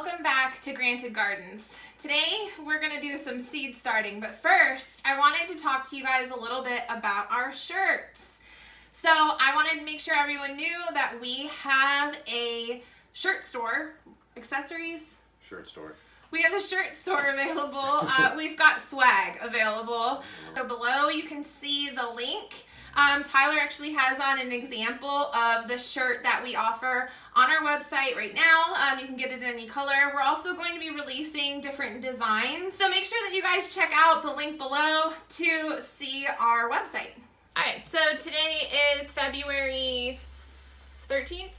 welcome back to Granted Gardens. Today we're going to do some seed starting, but first I wanted to talk to you guys a little bit about our shirts. So I wanted to make sure everyone knew that we have a shirt store, accessories. Shirt store. We have a shirt store available. We've got swag available. So below you can see the link. Tyler actually has on an example of the shirt that we offer on our website right now. You can get it in any color. We're also going to be releasing different designs. So make sure that you guys check out the link below to see our website. Alright, so today is February 13th,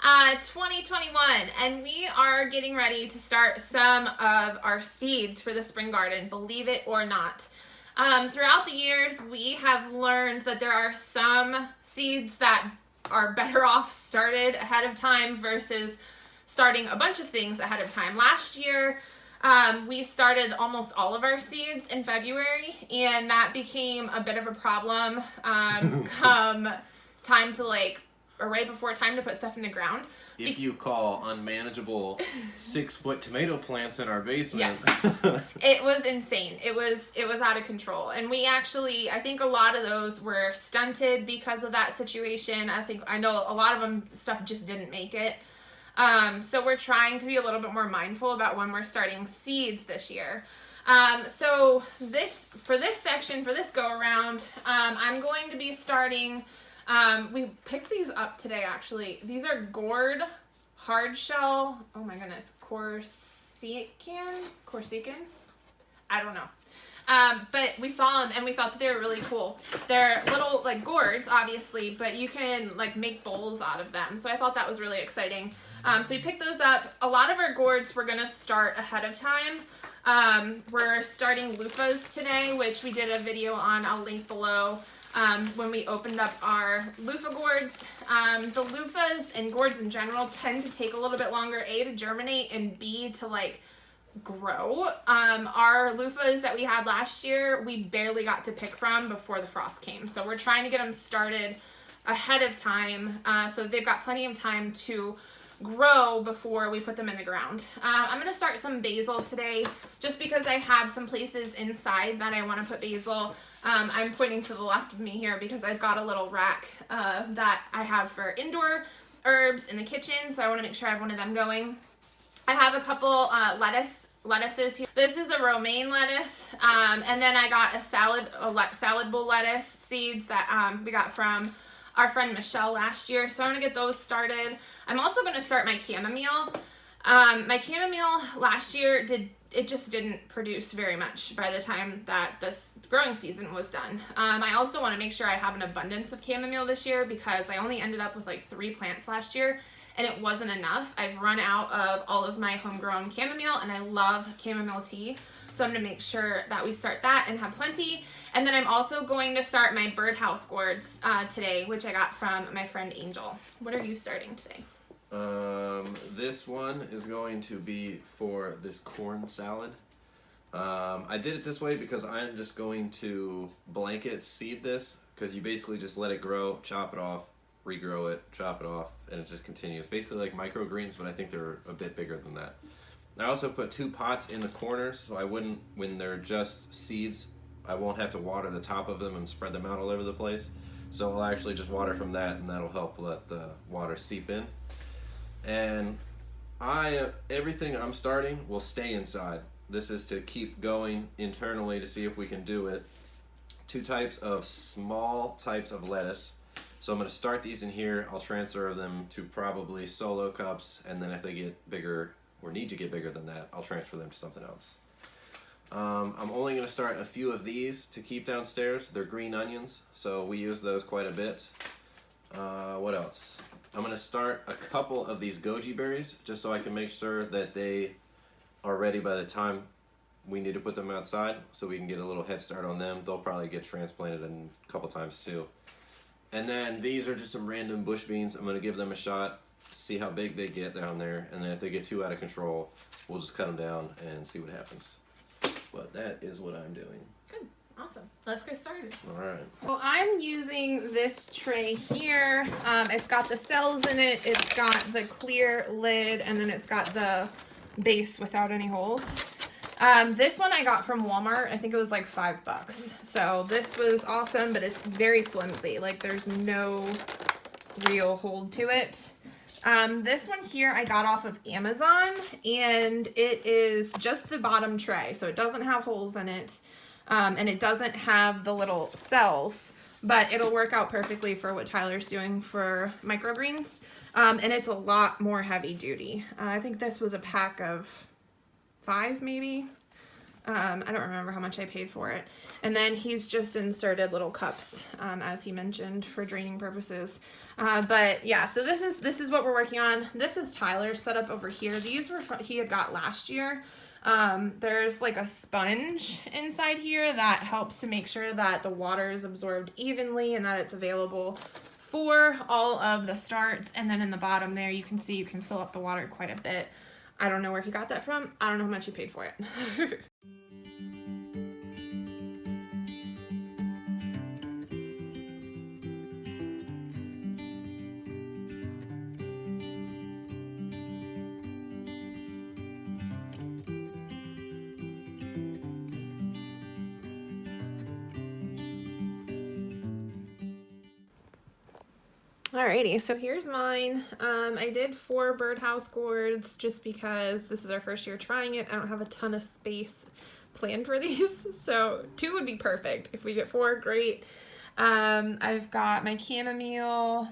2021, and we are getting ready to start some of our seeds for the spring garden, believe it or not. Throughout the years, we have learned that there are some seeds that are better off started ahead of time versus starting a bunch of things ahead of time. Last year, we started almost all of our seeds in February, and that became a bit of a problem come time to or right before time to put stuff in the ground. If you call unmanageable 6-foot tomato plants in our basement. Yes. It was insane. It was out of control. And we actually, I think a lot of those were stunted because of that situation. I know a lot of them, stuff just didn't make it. So we're trying to be a little bit more mindful about when we're starting seeds this year. So for this section, for this go around, I'm going to be starting. We picked these up today, actually. These are gourd hard shell. Oh my goodness. Corsican? I don't know. But we saw them and we thought that they were really cool. They're little gourds, obviously, but you can make bowls out of them. So I thought that was really exciting. So we picked those up. A lot of our gourds we're going to start ahead of time. We're starting Luffas today, which we did a video on. I'll link below. When we opened up our Luffa gourds. The Luffas and gourds in general tend to take a little bit longer, A, to germinate, and B, to grow. Our Luffas that we had last year, we barely got to pick from before the frost came. So we're trying to get them started ahead of time so that they've got plenty of time to grow before we put them in the ground. I'm going to start some basil today just because I have some places inside that I want to put basil. I'm pointing to the left of me here because I've got a little rack that I have for indoor herbs in the kitchen, so I want to make sure I have one of them going. I have a couple lettuces here. This is a romaine lettuce, and then I got a salad bowl lettuce seeds that we got from our friend Michelle last year, so I'm going to get those started. I'm also going to start my chamomile. My chamomile last year just didn't produce very much by the time that this growing season was done. I also want to make sure I have an abundance of chamomile this year because I only ended up with 3 plants last year and it wasn't enough. I've run out of all of my homegrown chamomile and I love chamomile tea. So I'm going to make sure that we start that and have plenty. And then I'm also going to start my birdhouse gourds today, which I got from my friend Angel. What are you starting today? This one is going to be for this corn salad. I did it this way because I'm just going to blanket seed this because you basically just let it grow, chop it off, regrow it, chop it off, and it just continues. Basically like microgreens, but I think they're a bit bigger than that. I also put 2 pots in the corners so I wouldn't, when they're just seeds, I won't have to water the top of them and spread them out all over the place. So I'll actually just water from that and that'll help let the water seep in. And everything I'm starting will stay inside. This is to keep going internally to see if we can do it. 2 types of small types of lettuce. So I'm going to start these in here. I'll transfer them to probably solo cups, and then if they get bigger or need to get bigger than that, I'll transfer them to something else. I'm only going to start a few of these to keep downstairs. They're green onions, so we use those quite a bit. What else? I'm going to start a couple of these Goji Berries just so I can make sure that they are ready by the time we need to put them outside so we can get a little head start on them. They'll probably get transplanted in a couple times too. And then these are just some random bush beans. I'm going to give them a shot, see how big they get down there, and then if they get too out of control, we'll just cut them down and see what happens. But that is what I'm doing. Good. Awesome. Let's get started. All right. Well, I'm using this tray here. It's got the cells in it. It's got the clear lid, and then it's got the base without any holes. This one I got from Walmart. I think it was like $5. So this was awesome, but it's very flimsy. Like there's no real hold to it. This one here I got off of Amazon, and it is just the bottom tray. So it doesn't have holes in it. And it doesn't have the little cells, but it'll work out perfectly for what Tyler's doing for microgreens. And it's a lot more heavy duty. I think this was a pack of 5 maybe. I don't remember how much I paid for it. And then he's just inserted little cups, as he mentioned, for draining purposes. But yeah, so this is what we're working on. This is Tyler's setup over here. These were he had got last year. There's like a sponge inside here that helps to make sure that the water is absorbed evenly and that it's available for all of the starts. And then in the bottom there, you can see you can fill up the water quite a bit. I don't know where he got that from. I don't know how much he paid for it. Alrighty, so here's mine. I did 4 birdhouse gourds just because this is our first year trying it. I don't have a ton of space planned for these, so 2 would be perfect. If we get 4, great. I've got my chamomile,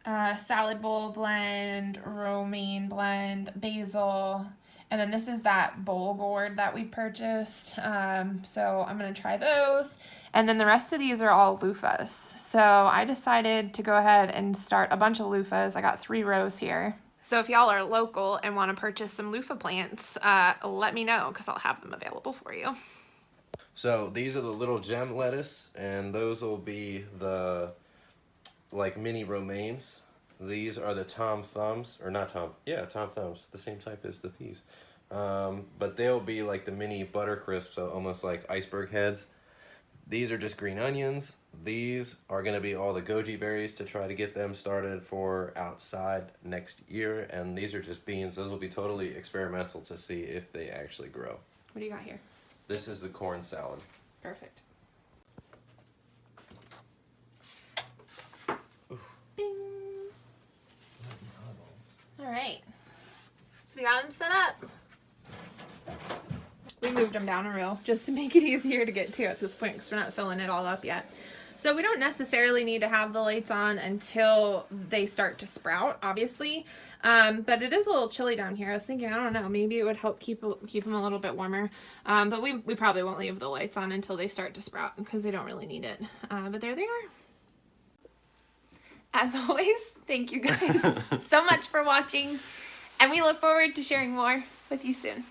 salad bowl blend, romaine blend, basil, and then this is that bowl gourd that we purchased. So I'm going to try those. And then the rest of these are all loofahs. So I decided to go ahead and start a bunch of loofahs. I got 3 rows here. So if y'all are local and want to purchase some loofah plants, let me know because I'll have them available for you. So these are the little gem lettuce, and those will be the like mini romaines. These are the Tom Thumbs, or not Tom, yeah, Tom Thumbs, the same type as the peas. But they'll be like the mini butter crisps, so almost like iceberg heads. These are just green onions. These are going to be all the goji berries to try to get them started for outside next year. And these are just beans. Those will be totally experimental to see if they actually grow. What do you got here? This is the corn salad. Perfect. Oof. Bing. All right. So we got them set up. We moved them down a row just to make it easier to get to at this point because we're not filling it all up yet. So we don't necessarily need to have the lights on until they start to sprout, obviously. But it is a little chilly down here. I was thinking, I don't know, maybe it would help keep them a little bit warmer. But we probably won't leave the lights on until they start to sprout because they don't really need it. But there they are. As always, thank you guys so much for watching. And we look forward to sharing more with you soon.